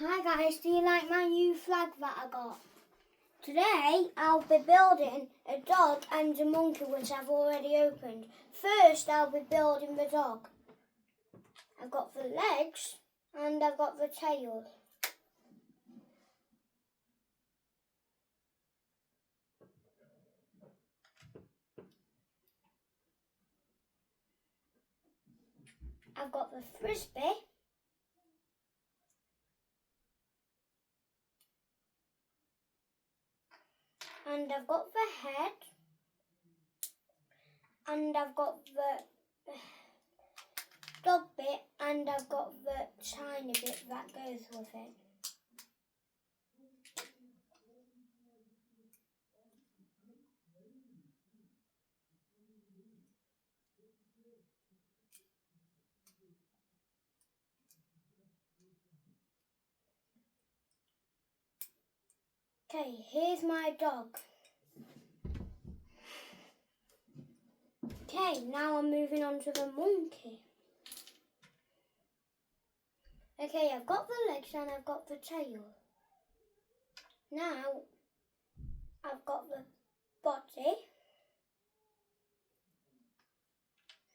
Hi guys, do you like my new flag that I got? Today I'll be building a dog and a monkey which I've already opened. First I'll be building the dog. I've got the legs and I've got the tail. I've got the frisbee. And I've got the head. And I've got the dog bit and I've got the tiny bit that goes with it. Okay, here's my dog. Okay, now I'm moving on to the monkey. Okay, I've got the legs and I've got the tail. Now, I've got the body.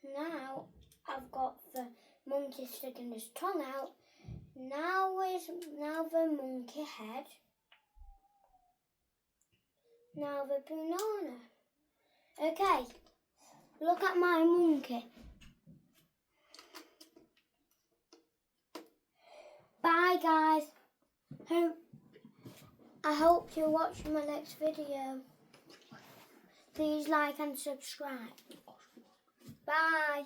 Now, I've got the monkey sticking his tongue out. Now the monkey head. Now the banana. Okay, look at my monkey. Bye guys. I hope you watch my next video. Please like and subscribe. Bye.